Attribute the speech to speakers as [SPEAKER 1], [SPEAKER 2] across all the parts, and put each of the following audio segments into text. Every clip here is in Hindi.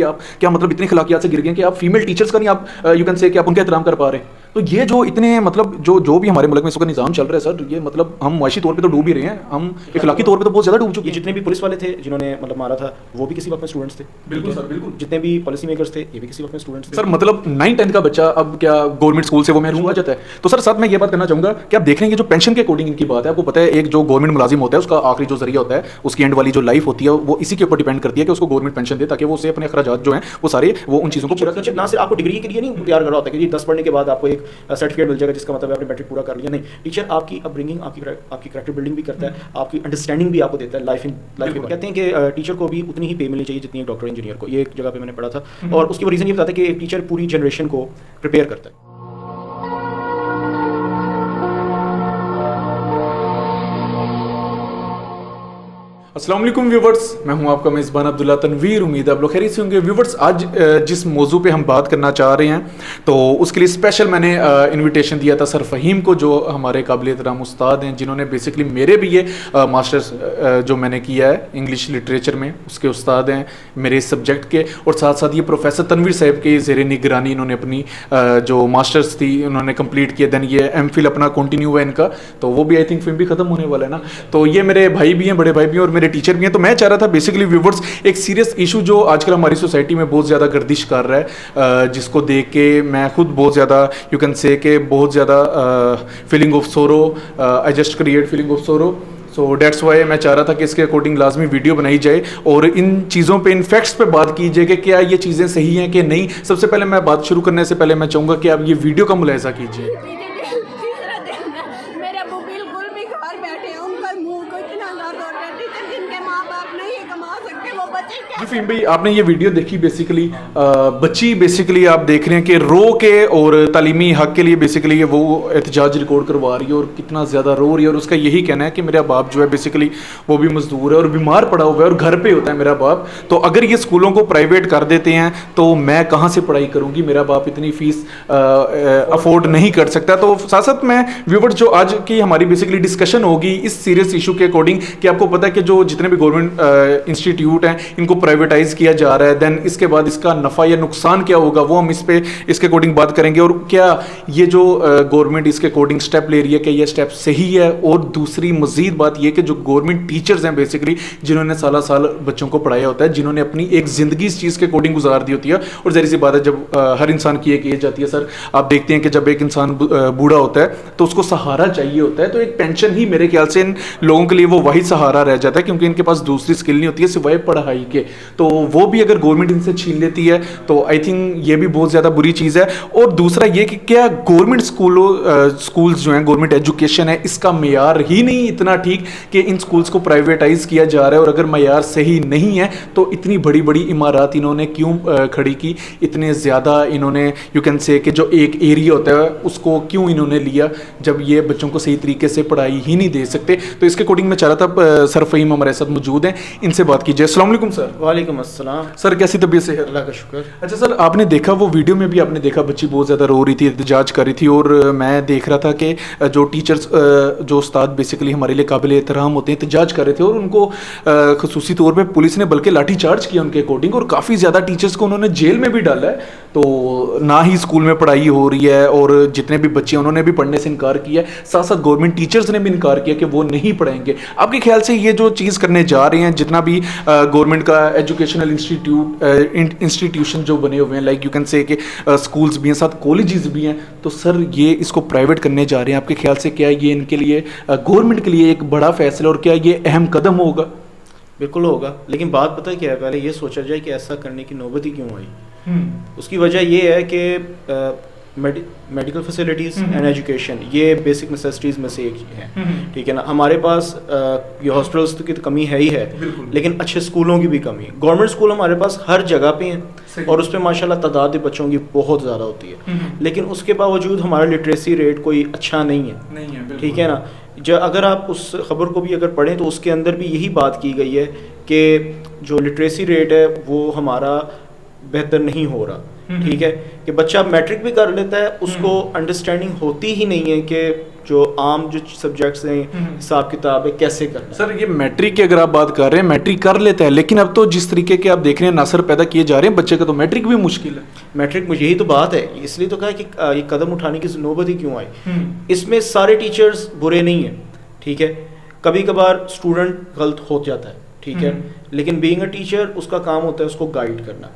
[SPEAKER 1] आप क्या मतलब इतनी खिलाकियात से गिर गए कि आप फीमेल टीचर्स का नहीं आप यू कैन से कि आप उनका एहतराम कर पा रहे हैं। तो ये जो इतने मतलब जो भी हमारे मुल्क में इसका निज़ाम चल रहा है सर, ये मतलब हम मुआशी तौर पे तो डूब ही रहे हैं, हम इखलाकी तौर पे तो बहुत ज़्यादा डूब चुके
[SPEAKER 2] ये
[SPEAKER 1] हैं।
[SPEAKER 2] जितने भी पुलिस वाले थे जिन्होंने मतलब मारा था वो भी किसी वक्त में स्टूडेंट्स थे।
[SPEAKER 1] बिल्कुल सर, बिल्कुल।
[SPEAKER 2] जितने भी पॉलिसी मेकर्स थे ये भी किसी वक्त में स्टूडेंट्स थे।
[SPEAKER 1] सर मतलब 9-10 का बच्चा अब क्या गवर्नमेंट स्कूल से वो महरूम हो जाता है। तो सर साथ में ये बात करना चाहूँगा कि आप देख रहे हैं कि जो पेंशन के अकॉर्डिंग इनकी बात है, आपको पता है एक जो गवर्नमेंट मुलाजिम होता है उसका आखिरी जो जरिया होता है, उसकी एंड वाली जो लाइफ होती है वो इसी के ऊपर डिपेंड करती है कि उसको गवर्नमेंट पेंशन दे, ताकि वो उसे अपने अखराजात जो हैं वो सारे वो उन चीज़ों को पूरा कर।
[SPEAKER 2] ना सिर्फ आपको डिग्री के लिए नहीं तैयार कर रहा होता है कि 10 पढ़ने के बाद आपको एक सर्टिफिकेट मिल जाएगा जिसका मतलब आपने मैट्रिक पूरा कर लिया। नहीं, टीचर आपकी अपब्रिंगिंग, आपकी कैरेक्टर बिल्डिंग भी करता है, आपकी अंडरस्टैंडिंग भी आपको देता है लाइफ में। कहते हैं कि टीचर को भी उतनी ही पे मिलनी चाहिए जितनी एक डॉक्टर इंजीनियर को। ये एक जगह पे मैंने पढ़ा था और उसकी वो रीज़न ये बताता है कि एक टीचर पूरी जनरेशन को प्रिपेयर करता है।
[SPEAKER 1] अस्सलाम वालेकुम व्यूवर्स, मैं हूं आपका मेज़बान अब्दुल्ला तनवीर। उम्मीद है आप लोग खैरियत से होंगे। व्यूवर्स, आज जिस मौजू पे हम बात करना चाह रहे हैं तो उसके लिए स्पेशल मैंने इनविटेशन दिया था सर फ़हीम को, जो हमारे काबिल एहतराम उस्ताद हैं, जिन्होंने बेसिकली मेरे भी ये मास्टर्स जो मैंने किया है इंग्लिश लिटरेचर में उसके उस्ताद हैं मेरे इस सब्जेक्ट के, और साथ साथ ये प्रोफेसर तनवीर साहब के ज़ेरे निगरानी इन्होंने अपनी जो मास्टर्स थी उन्होंने कम्प्लीट किया। दैन ये MPhil अपना कंटिन्यू है इनका, तो वो भी आई थिंक फिल्म भी ख़त्म होने वाला है ना। तो ये मेरे भाई भी हैं, बड़े भाई भी हैं और मेरे टीचर भी हैं। तो मैं चाह रहा था बेसिकली व्यूवर्स, एक सीरियस इशू जो आजकल हमारी सोसाइटी में बहुत ज़्यादा गर्दिश कर रहा है, जिसको देख के मैं खुद बहुत ज़्यादा यू कैन से कि बहुत ज़्यादा फीलिंग ऑफ सोरो, I just create feeling of सोरो। सो डेट्स वाई मैं चाह रहा था कि इसके अकॉर्डिंग लाजमी वीडियो बनाई जाए और इन चीज़ों पे, इन फैक्ट्स पे बात की जाए कि क्या ये चीज़ें सही हैं कि नहीं। सबसे पहले मैं बात शुरू करने से पहले मैं चाहूँगा कि आप ये वीडियो का मुलाहिजा कीजिए।
[SPEAKER 3] मेरे अब्बू बिल्कुल भी घर बैठे हैं, उनका मुंह को इतना दर्द हो रहा है। टीचर जिनके माँ बाप नहीं कमा सकते वो बच्चे
[SPEAKER 1] जी फ़हीम भाई, आपने ये वीडियो देखी बेसिकली, बच्ची बेसिकली आप देख रहे हैं कि रो के और तालीमी हक के लिए बेसिकली वो एहतजाज रिकॉर्ड करवा रही है और कितना ज़्यादा रो रही है। और उसका यही कहना है कि मेरा बाप जो है बेसिकली वो भी मजदूर है और बीमार पड़ा हुआ है और घर पे होता है मेरा बाप, तो अगर ये स्कूलों को प्राइवेट कर देते हैं तो मैं कहाँ से पढ़ाई करूँगी, मेरा बाप इतनी फ़ीस अफोर्ड नहीं कर सकता। तो साथ साथ मैं व्यूवर्स, जो आज की हमारी बेसिकली डिस्कशन होगी इस सीरियस इशू के अकॉर्डिंग, कि आपको पता है कि जो जितने भी गवर्नमेंट इंस्टीट्यूट हैं इनको प्राइवेटाइज किया जा रहा है, देन इसके बाद इसका नफ़ा या नुकसान क्या होगा वो हम इसके अकॉर्डिंग बात करेंगे। और क्या ये जो गवर्नमेंट इसके अकॉर्डिंग स्टेप ले रही है कि ये स्टेप सही है। और दूसरी मजीद बात ये कि जो गवर्नमेंट टीचर्स हैं बेसिकली, जिन्होंने साल साल बच्चों को पढ़ाया होता है, जिन्होंने अपनी एक ज़िंदगी इस चीज़ के अकॉर्डिंग गुजार दी होती है। और ज़ाहिर सी बात है जब हर इंसान की एक एज आती है सर, आप देखते हैं कि जब एक इंसान बूढ़ा होता है तो उसको सहारा चाहिए होता है, तो एक पेंशन ही मेरे ख्याल से इन लोगों के लिए वो वाहिद सहारा रह जाता है, क्योंकि इनके पास दूसरी स्किल नहीं होती है सिवाय पढ़ाई के। तो वो भी अगर गवर्नमेंट इनसे छीन लेती है तो आई थिंक ये भी बहुत ज़्यादा बुरी चीज़ है। और दूसरा ये कि क्या गवर्नमेंट स्कूल्स जो हैं, गवर्नमेंट एजुकेशन है, इसका मेयार ही नहीं इतना ठीक कि इन स्कूल्स को प्राइवेटाइज किया जा रहा है। और अगर मेयार सही नहीं है तो इतनी बड़ी बड़ी इमारत इन्होंने क्यों खड़ी की, इतने ज़्यादा इन्होंने यू कैन से कि जो एक एरिया होता है उसको क्यों इन्होंने लिया, जब ये बच्चों को सही तरीके से पढ़ाई ही नहीं दे सकते। तो इसके अकॉर्डिंग मैं चाह रहा था सर फ़हीम हमारे साथ मौजूद हैं, इनसे बात कीजिए। अस्सलाम वालेकुम सर।
[SPEAKER 2] वालेकुम अस्सलाम
[SPEAKER 1] सर, कैसी तबीयत से है?
[SPEAKER 2] अल्लाह का शुक्र।
[SPEAKER 1] अच्छा सर, आपने देखा वो वीडियो में भी आपने देखा बच्ची बहुत ज़्यादा रो रही थी, एहतजाज कर रही थी, और मैं देख रहा था कि जो टीचर्स जो उस्ताद बेसिकली हमारे लिए काबिल एहतराम होते हैं एहतजाज कर रहे थे, और उनको खसूसी तौर पे पुलिस ने बल्कि लाठी चार्ज किया उनके अकॉर्डिंग, और काफ़ी ज़्यादा टीचर्स को उन्होंने जेल में भी डाला है। तो ना ही स्कूल में पढ़ाई हो रही है और जितने भी बच्चे उन्होंने भी पढ़ने से इनकार किया है, साथ साथ गवर्नमेंट टीचर्स ने भी इनकार किया कि वो नहीं पढ़ाएंगे। आपके ख्याल से ये जो चीज़ करने जा रहे हैं, जितना भी गवर्नमेंट का एजुकेशनल इंस्टीट्यूशन जो बने हुए हैं, लाइक यू कैन से कि स्कूल्स भी हैं, साथ कॉलेजेस भी हैं, तो सर ये इसको प्राइवेट करने जा रहे हैं, आपके ख्याल से क्या ये इनके लिए गवर्नमेंट के लिए एक बड़ा फैसला और क्या ये अहम कदम होगा?
[SPEAKER 2] बिल्कुल होगा, लेकिन बात पता है क्या है, पहले ये सोचा जाए कि ऐसा करने की नौबत ही क्यों आई। उसकी वजह ये है कि मेडिकल फैसिलिटीज़ एंड एजुकेशन ये बेसिक नेसेसिटीज़ में से एक है, ठीक है ना। हमारे पास ये हॉस्पिटल्स की तो कमी है ही है, लेकिन अच्छे स्कूलों की भी कमी है। गवर्नमेंट स्कूल हमारे पास हर जगह पे हैं और उस पर माशाल्लाह तादाद बच्चों की बहुत ज़्यादा होती है, लेकिन उसके बावजूद हमारा लिटरेसी रेट कोई अच्छा नहीं है, ठीक है ना। जो अगर आप उस खबर को भी अगर पढ़ें तो उसके अंदर भी यही बात की गई है कि जो लिटरेसी रेट है वो हमारा बेहतर नहीं हो रहा, ठीक है, कि बच्चा मैट्रिक भी कर लेता है, उसको अंडरस्टैंडिंग होती ही नहीं है कि जो आम जो सब्जेक्ट्स हैं, हिसाब किताब है, कैसे करना है।
[SPEAKER 1] सर ये मैट्रिक की अगर आप बात कर रहे हैं, मैट्रिक कर लेता है, लेकिन अब तो जिस तरीके के आप देख रहे हैं नासर पैदा किए जा रहे हैं, बच्चे का तो मैट्रिक भी मुश्किल है।
[SPEAKER 2] मैट्रिक में यही तो बात है, इसलिए तो कहा कि ये कदम उठाने की नौबत ही क्यों आई। इसमें सारे टीचर्स बुरे नहीं हैं, ठीक है, कभी कभार स्टूडेंट गलत हो जाता है, ठीक है, लेकिन बीइंग अ टीचर उसका काम होता है उसको गाइड करना।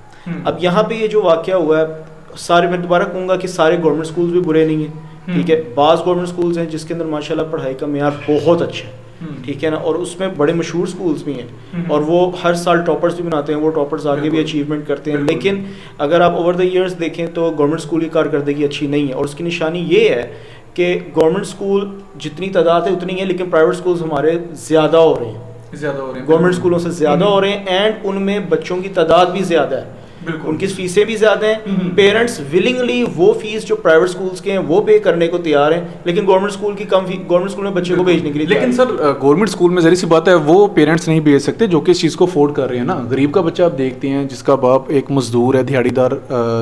[SPEAKER 2] अब यहाँ पे ये जो वाकया हुआ है, सारे, मैं दोबारा कहूँगा कि सारे गवर्नमेंट स्कूल्स भी बुरे नहीं हैं, ठीक है, बाज़ गवर्नमेंट स्कूल्स हैं जिसके अंदर माशाल्लाह पढ़ाई का मेयार बहुत अच्छा है, ठीक है ना, और उसमें बड़े मशहूर स्कूल्स भी हैं और वो हर साल टॉपर्स भी बनाते हैं, वो टॉपर्स आगे भी अचीवमेंट करते हैं। लेकिन अगर आप ओवर द ईयर्स देखें तो गवर्नमेंट स्कूल की कारकर्दगी अच्छी नहीं है, और उसकी निशानी ये है कि गवर्नमेंट स्कूल जितनी तादाद है उतनी है, लेकिन प्राइवेट स्कूल्स हमारे ज़्यादा हो रहे हैं, गवर्नमेंट स्कूलों से ज़्यादा हो रहे हैं, एंड उनमें बच्चों की तादाद भी ज़्यादा है, उनकी फीसें भी ज़्यादा हैं। पेरेंट्स विलिंगली वो फीस जो प्राइवेट स्कूल्स के हैं वो पे करने को तैयार हैं, लेकिन गवर्नमेंट स्कूल की कम गवर्नमेंट स्कूल में बच्चे को भेजने के लिए।
[SPEAKER 1] लेकिन सर गवर्नमेंट स्कूल में जरी सी बात है, वो पेरेंट्स नहीं भेज सकते जो कि इस चीज़ को अफोर्ड कर रहे हैं ना। गरीब का बच्चा आप देखते हैं जिसका बाप एक मजदूर है, दिहाड़ीदार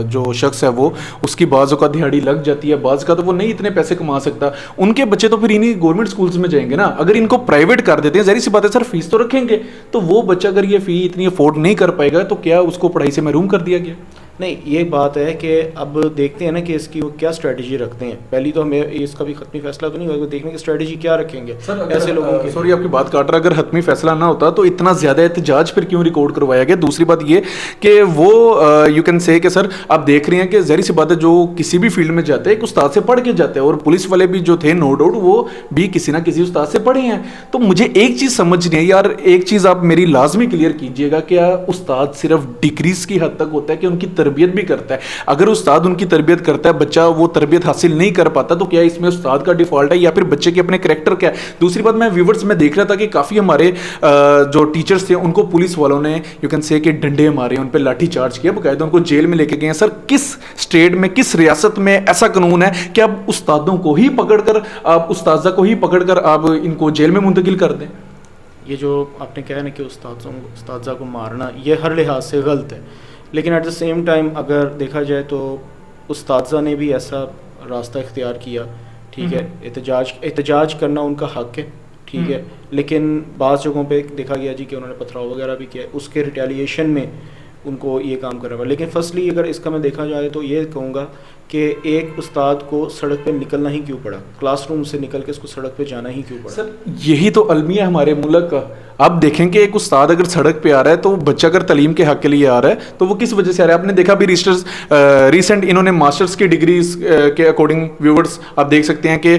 [SPEAKER 1] जो शख्स है, वो उसकी बाज़ों का दिहाड़ी लग जाती है, बाज़ का तो वो नहीं इतने पैसे कमा सकता, उनके बच्चे तो फिर इन्हीं गवर्नमेंट स्कूल्स में जाएंगे ना। अगर इनको प्राइवेट कर देते हैं, जरी सी बात है सर, फीस तो रखेंगे, तो वो बच्चा अगर ये फ़ी इतनी अफोर्ड नहीं कर पाएगा तो क्या उसको पढ़ाई से महरूम कर दिया गया?
[SPEAKER 2] नहीं, ये बात है कि अब देखते हैं ना कि इसकी वो क्या स्ट्रेटजी रखते हैं। पहली तो हमें इसका भी खत्मी फैसला तो नहीं होगा, देखने की स्ट्रेटजी क्या रखेंगे ऐसे लोगों की।
[SPEAKER 1] सॉरी आपकी बात काट रहा, अगर हतमी फैसला ना होता तो इतना ज़्यादा एहतजाज फिर क्यों रिकॉर्ड करवाया गया? दूसरी बात ये कि वो यू कैन से कि सर आप देख रहे हैं कि ज़ाहिर सी बात है जो किसी भी फील्ड में जाते हैं एक उस्ताद से पढ़ के जाते हैं, और पुलिस वाले भी जो थे नो डाउट वो भी किसी ना किसी उस्ताद से पढ़े हैं। तो मुझे एक चीज़ समझ नहीं है यार, एक चीज़ आप मेरी लाजमी क्लियर कीजिएगा, क्या उस्ताद सिर्फ डिग्रीज की हद तक होता है कि उनकी तरबियत भी करता है? अगर उस्ताद उनकी तरबियत करता है, बच्चा वो तरबियत हासिल नहीं कर पाता, तो क्या इसमें उस्ताद का डिफॉल्ट है या फिर बच्चे के अपने करैक्टर क्या है? दूसरी बात, मैं व्यूवर्स में देख रहा था कि काफ़ी हमारे जो टीचर्स थे उनको पुलिस वालों ने यू कैन से कि डंडे मारे, उन पर लाठी चार्ज किया, बकायदा उनको जेल में लेके गए। सर किस स्टेट में, किस रियासत में ऐसा कानून है कि आप उस्तादों को ही पकड़कर, आप उस्ताजा को ही पकड़कर आप इनको जेल में मुंतकिल कर दें?
[SPEAKER 2] ये जो आपने कहा ना कि उस्ताजा को मारना, ये हर लिहाज से गलत है, लेकिन एट द सेम टाइम अगर देखा जाए तो उस्ताजा ने भी ऐसा रास्ता इख्तियार किया, ठीक है, एहतजाज करना उनका हक है, ठीक है, लेकिन बाज़ जगहों पे देखा गया जी कि उन्होंने पथराव वगैरह भी किया, उसके रिटेलिएशन में उनको ये काम करना पड़ा। लेकिन फर्स्टली अगर इसका मैं देखा जाए तो ये कहूँगा कि एक उस्ताद को सड़क पे निकलना ही क्यों पड़ा, क्लासरूम से निकल के उसको सड़क पे जाना ही क्यों पड़ा?
[SPEAKER 1] सर यही तो अलमिया है हमारे मुल्क का। आप देखें कि एक उस्ताद अगर सड़क पे आ रहा है तो बच्चा अगर तालीम के हक के लिए आ रहा है तो वो किस वजह से आ रहा है? आपने देखा भी रिसेंट इन्होंने मास्टर्स की डिग्रीज के अकॉर्डिंग व्यूवर्स आप देख सकते हैं कि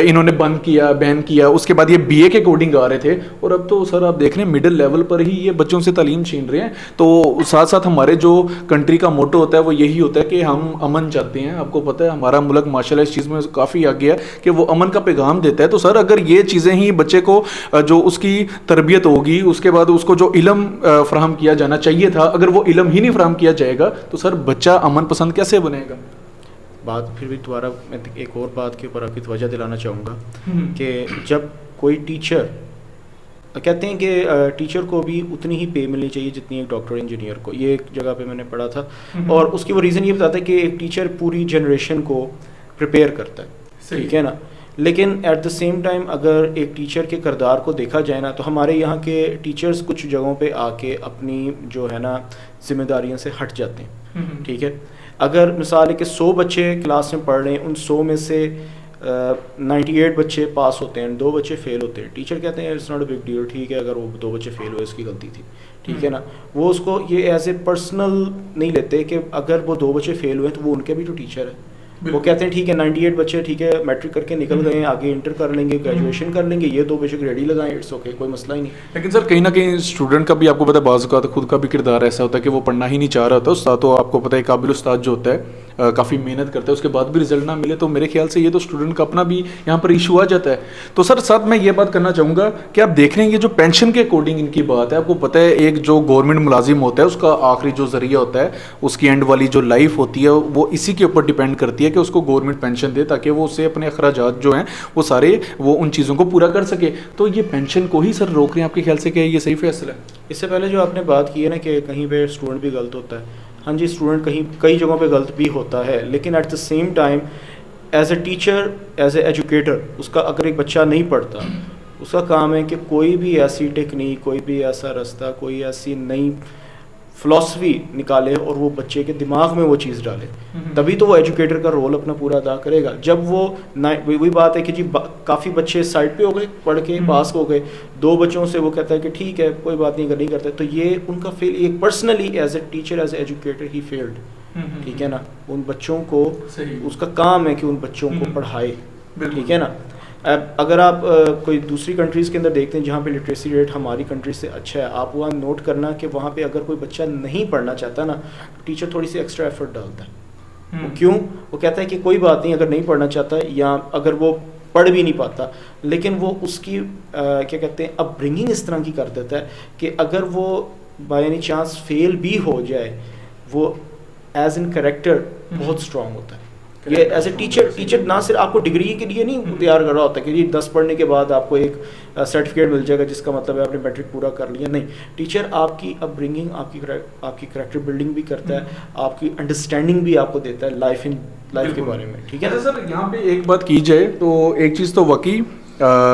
[SPEAKER 1] इन्होंने बंद किया, बैन किया, उसके बाद ये बीए के अकॉर्डिंग आ रहे थे, और अब तो सर आप देख रहे हैं मिडिल लेवल पर ही ये बच्चों से तालीम छीन रहे हैं। तो साथ साथ हमारे जो कंट्री का मोटो होता है वो यही होता है कि हम अमन चाहते हैं। आपको पता है हमारा मुल्क माशाल्लाह इस चीज़ में काफ़ी आगे है कि वो अमन का पैगाम देता है। तो सर अगर ये चीज़ें ही बच्चे को जो उसकी तरबियत होगी, उसके बाद उसको जो इल्म फराहम किया जाना चाहिए था, अगर वो इल्म ही नहीं फराहम किया जाएगा तो सर बच्चा अमन पसंद कैसे बनेगा?
[SPEAKER 2] बात फिर भी दोबारा मैं एक और बात के ऊपर आपकी तवज्जो दिलाना चाहूँगा कि जब कोई टीचर, कहते हैं कि टीचर को भी उतनी ही पे मिलनी चाहिए जितनी एक डॉक्टर इंजीनियर को, ये एक जगह पे मैंने पढ़ा था, और उसकी वो रीज़न ये बताता है कि एक टीचर पूरी जनरेशन को प्रिपेयर करता है, ठीक है ना, लेकिन एट द सेम टाइम अगर एक टीचर के किरदार को देखा जाए ना, तो हमारे यहाँ के टीचर्स कुछ जगहों पे आके अपनी जो है ना जिम्मेदारियों से हट जाते हैं, ठीक है। अगर मिसाल है कि 100 बच्चे क्लास में पढ़ रहे हैं, उन 100 में से 98 बच्चे पास होते हैं, 2 बच्चे फेल होते हैं, टीचर कहते हैं it's not a big deal, ठीक है, अगर वो 2 बच्चे फेल हुए इसकी गलती थी, ठीक है ना, वो उसको ये एज ए पर्सनल नहीं लेते कि अगर वो 2 बच्चे फेल हुए तो वो उनके भी तो टीचर है। वो कहते हैं ठीक है 98 बच्चे ठीक है मैट्रिक करके निकल गए हैं, आगे इंटर कर लेंगे, ग्रेजुएशन कर लेंगे, ये 2 बेशक रेडी लगाएं, इट्स ओके, कोई मसला ही नहीं।
[SPEAKER 1] लेकिन सर कहीं ना कहीं स्टूडेंट का भी आपको पता है बाज़ औक़ात खुद का भी किरदार ऐसा होता है कि वो पढ़ना ही नहीं चाह रहा होता। उस्ताद तो आपको पता है काबिल उस्ताद जो होता है काफ़ी मेहनत करता है, उसके बाद भी रिजल्ट ना मिले तो मेरे ख्याल से ये तो स्टूडेंट का अपना भी यहाँ पर इशू आ जाता है। तो सर साथ मैं ये बात करना चाहूँगा कि आप देख रहे हैं ये जो पेंशन के अकॉर्डिंग इनकी बात है, आपको पता है एक जो गवर्नमेंट मुलाजिम होता है उसका आखिरी जो जरिया होता है, उसकी एंड वाली जो लाइफ होती है वो इसी के ऊपर डिपेंड करती है कि उसको गवर्नमेंट पेंशन दे ताकि वो उससे अपने अखराजात जो हैं वो सारे वो उन चीज़ों को पूरा कर सके। तो ये पेंशन को ही सर रोक रहे हैं, आपके ख्याल से क्या ये सही फैसला है?
[SPEAKER 2] इससे पहले जो आपने बात की है ना कि कहीं पे स्टूडेंट भी गलत होता है, हाँ जी, स्टूडेंट कई जगहों पे गलत भी होता है, लेकिन at the same time as a teacher, as a educator, उसका अगर एक बच्चा नहीं पढ़ता, उसका काम है कि कोई भी ऐसी टेक्निक, कोई भी ऐसा रास्ता, कोई ऐसी नई फ़िलासफ़ी निकाले और वो बच्चे के दिमाग में वो चीज़ डाले, तभी तो वो एजुकेटर का रोल अपना पूरा अदा करेगा। जब वो वही बात है कि जी काफ़ी बच्चे साइड पे हो गए, पढ़ के पास हो गए, 2 बच्चों से वो कहता है कि ठीक है कोई बात नहीं, अगर नहीं करते, तो ये उनका फेल, एक personally as a teacher, as a educator ही फेल्ड, ठीक है ना। उन बच्चों को, उसका काम है कि उन बच्चों को पढ़ाए, ठीक है ना। अब अगर आप कोई दूसरी कंट्रीज़ के अंदर देखते हैं जहाँ पे लिटरेसी रेट हमारी कंट्री से अच्छा है, आप वहाँ नोट करना कि वहाँ पे अगर कोई बच्चा नहीं पढ़ना चाहता ना, टीचर थोड़ी सी एक्स्ट्रा एफर्ट डालता है। वो क्यों? वो कहता है कि कोई बात नहीं, अगर नहीं पढ़ना चाहता या अगर वो पढ़ भी नहीं पाता, लेकिन वो उसकी क्या कहते हैं, अपब्रिंगिंग इस तरह की कर देता है कि अगर वो बाय एनी चांस फेल भी हो जाए, वो एज इन करेक्टर बहुत स्ट्रांग होता है। ये एज ए टीचर ना सिर्फ आपको डिग्री के लिए नहीं तैयार कर रहा होता कि जी 10 पढ़ने के बाद आपको एक सर्टिफिकेट मिल जाएगा जिसका मतलब है आपने मैट्रिक पूरा कर लिया, नहीं। टीचर आपकी अपब्रिंगिंग, आपकी करैक्टर बिल्डिंग भी करता है, आपकी अंडरस्टैंडिंग भी आपको देता है लाइफ के बारे में, ठीक है।
[SPEAKER 1] सर यहाँ पे एक बात की जाए तो एक चीज़ तो वाकई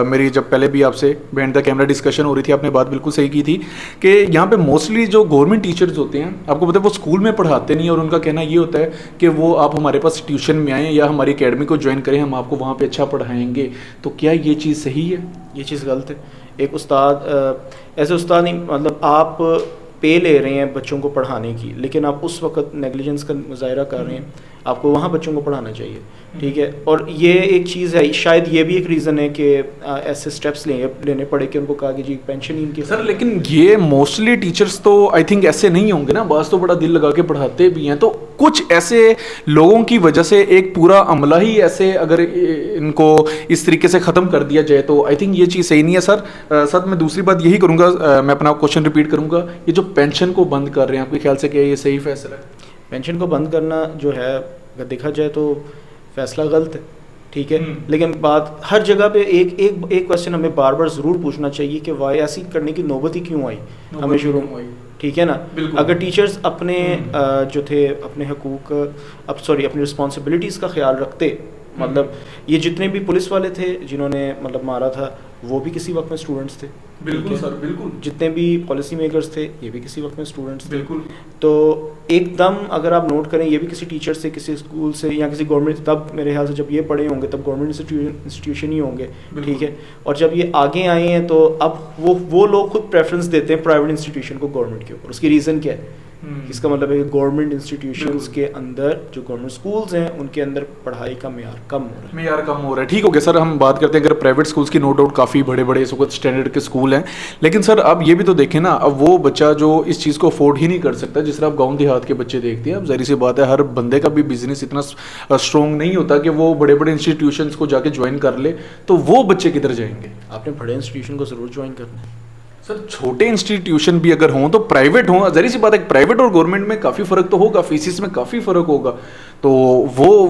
[SPEAKER 1] मेरी जब पहले भी आपसे बिहाइंड द कैमरा डिस्कशन हो रही थी, आपने बात बिल्कुल सही की थी कि यहाँ पे मोस्टली जो गवर्नमेंट टीचर्स होते हैं, आपको पता है वो स्कूल में पढ़ाते नहीं, और उनका कहना ये होता है कि वो आप हमारे पास ट्यूशन में आएँ या हमारी एकेडमी को ज्वाइन करें, हम आपको वहाँ पे अच्छा पढ़ाएंगे। तो क्या ये चीज़ सही है?
[SPEAKER 2] ये चीज़ गलत है। एक उस्ताद ऐसे उस्ताद नहीं, मतलब आप पे ले रहे हैं बच्चों को पढ़ाने की, लेकिन आप उस वक्त नेग्लिजेंस का मुजाहरा कर रहे हैं, आपको वहाँ बच्चों को पढ़ाना चाहिए, ठीक है। और ये एक चीज़ है, शायद ये भी एक रीज़न है कि ऐसे स्टेप्स लेने पड़े कि उनको कहा कि जी पेंशन ही इनकी।
[SPEAKER 1] सर लेकिन ये मोस्टली टीचर्स तो आई थिंक ऐसे नहीं होंगे ना, बास तो बड़ा दिल लगा के पढ़ाते भी हैं, तो कुछ ऐसे लोगों की वजह से एक पूरा अमला ही ऐसे अगर इनको इस तरीके से ख़त्म कर दिया जाए तो आई थिंक ये चीज़ सही नहीं है। सर सर मैं दूसरी बात यही करूँगा, मैं अपना क्वेश्चन रिपीट करूँगा, ये जो पेंशन को बंद कर रहे हैं, आपके ख्याल से क्या ये सही फैसला है?
[SPEAKER 2] पेंशन को बंद करना जो है, अगर देखा जाए तो फैसला गलत है, ठीक है। लेकिन बात हर जगह पे एक क्वेश्चन हमें बार बार ज़रूर पूछना चाहिए कि वाई ऐसी करने की नौबत ही क्यों आई हमें शुरू में, ठीक है ना। अगर टीचर्स अपने जो थे अपने हकूक़, अपनी रिस्पॉन्सिबिलिटीज़ का ख्याल रखते, मतलब ये जितने भी पुलिस वाले थे जिन्होंने मतलब मारा था, वो भी किसी वक्त में स्टूडेंट्स थे,
[SPEAKER 1] बिल्कुल सर, बिल्कुल।
[SPEAKER 2] जितने भी पॉलिसी मेकर्स थे ये भी किसी वक्त में स्टूडेंट्स थे,
[SPEAKER 1] बिल्कुल।
[SPEAKER 2] तो एकदम अगर आप नोट करें, ये भी किसी टीचर से, किसी स्कूल से या किसी गवर्नमेंट, तब मेरे ख्याल से जब ये पढ़े होंगे तब गवर्नमेंट इंस्टीट्यूशन ही होंगे, ठीक है। और जब ये आगे आए हैं तो अब वो लोग खुद प्रेफरेंस देते हैं प्राइवेट इंस्टीट्यूशन को गवर्नमेंट के ऊपर। उसकी रीज़न क्या है? इसका मतलब है कि गवर्नमेंट इंस्टीट्यूशंस के अंदर, जो गवर्नमेंट स्कूल्स हैं, उनके अंदर पढ़ाई का मेयार कम हो रहा है। ठीक हो गया सर, हम बात करते हैं अगर प्राइवेट स्कूल्स की, नो डाउट काफ़ी बड़े बड़े इस वक्त स्टैंडर्ड के स्कूल हैं, लेकिन सर अब ये भी तो देखें ना, अब वो बच्चा जो इस चीज़ को अफोर्ड ही नहीं कर सकता, जिस तरह आप गाँव देहात के बच्चे देखते हैं, अब जाहिर सी बात है हर बंदे का भी बिजनेस इतना स्ट्रॉन्ग नहीं होता कि वो बड़े बड़े इंस्टीट्यूशंस को जाके ज्वाइन कर ले, तो वो बच्चे किधर जाएंगे? आपने बड़े इंस्टीट्यूशन को ज़रूर ज्वाइन करना है।
[SPEAKER 1] सर छोटे इंस्टीट्यूशन भी अगर हों तो प्राइवेट हों, जरी सी बात है प्राइवेट और गवर्नमेंट में काफ़ी फ़र्क तो होगा, फीसिस में काफ़ी फ़र्क होगा, तो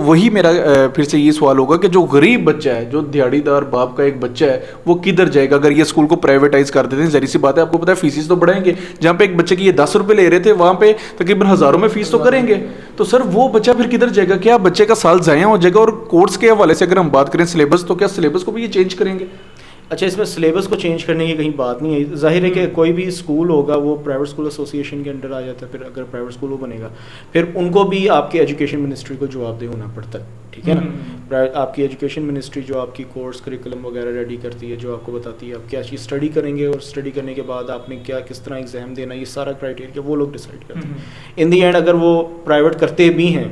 [SPEAKER 1] वही मेरा फिर से ये सवाल होगा कि जो गरीब बच्चा है, जो दिहाड़ीदार बाप का एक बच्चा है, वो किधर जाएगा अगर ये स्कूल को प्राइवेटाइज कर देते हैं? जरी सी बात है, आपको पता है फीसिस तो बढ़ाएंगे, जहाँ पे एक बच्चे की ये 10 रुपये ले रहे थे वहाँ पे तकरीबन हज़ारों में फीस तो करेंगे, तो सर वो बच्चा फिर किधर जाएगा? क्या बच्चे का साल ज़ाया हो जाएगा? और कोर्स के हवाले से अगर हम बात करें सिलेबस, तो क्या सिलेबस को भी ये चेंज करेंगे?
[SPEAKER 2] अच्छा, इसमें सिलेबस को चेंज करने की कहीं बात नहीं है। जाहिर है कि कोई भी स्कूल होगा वो प्राइवेट स्कूल एसोसिएशन के अंडर आ जाता है, फिर अगर प्राइवेट स्कूल वो बनेगा फिर उनको भी आपके एजुकेशन मिनिस्ट्री को जवाबदेह होना पड़ता है, ठीक है ना। आपकी एजुकेशन मिनिस्ट्री जो आपकी कोर्स करिकुलम वगैरह रेडी करती है, जो आपको बताती है आप क्या चीज़ स्टडी करेंगे और स्टडी करने के बाद आपने क्या किस तरह एग्जाम देना, ये सारा क्राइटेरिया वो लोग डिसाइड करते हैं। इन दी एंड अगर वो प्राइवेट करते भी हैं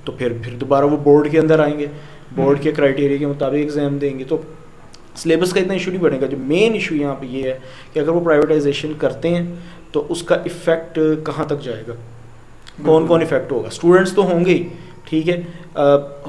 [SPEAKER 2] तो फिर दोबारा वो बोर्ड के अंदर आएंगे, बोर्ड के क्राइटेरिया के मुताबिक एग्जाम देंगे, तो सिलेबस का इतना इशू नहीं बढ़ेगा। जो मेन इशू यहाँ पे ये है कि अगर वो प्राइवेटाइजेशन करते हैं तो उसका इफ़ेक्ट कहाँ तक जाएगा, कौन कौन इफ़ेक्ट होगा? स्टूडेंट्स तो होंगे ही, ठीक है,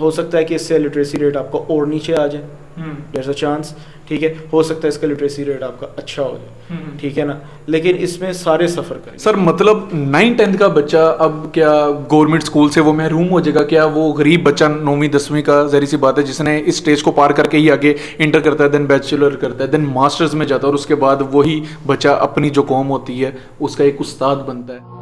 [SPEAKER 2] हो सकता है कि इससे लिटरेसी रेट आपका और नीचे आ जाए, देयर इज अ चांस, ठीक है, हो सकता है इसका लिटरेसी रेट आपका अच्छा हो जाए, ठीक है ना, लेकिन इसमें सारे सफ़र करें।
[SPEAKER 1] सर मतलब 9-10 का बच्चा अब क्या गवर्नमेंट स्कूल से वो महरूम हो जाएगा? क्या वो गरीब बच्चा 9वीं 10वीं का, ज़ाहिर सी बात है, जिसने इस स्टेज को पार करके ही आगे इंटर करता है, देन बैचलर करता है, देन मास्टर्स में जाता है, और उसके बाद वही बच्चा अपनी जो कौम होती है उसका एक उस्ताद बनता है?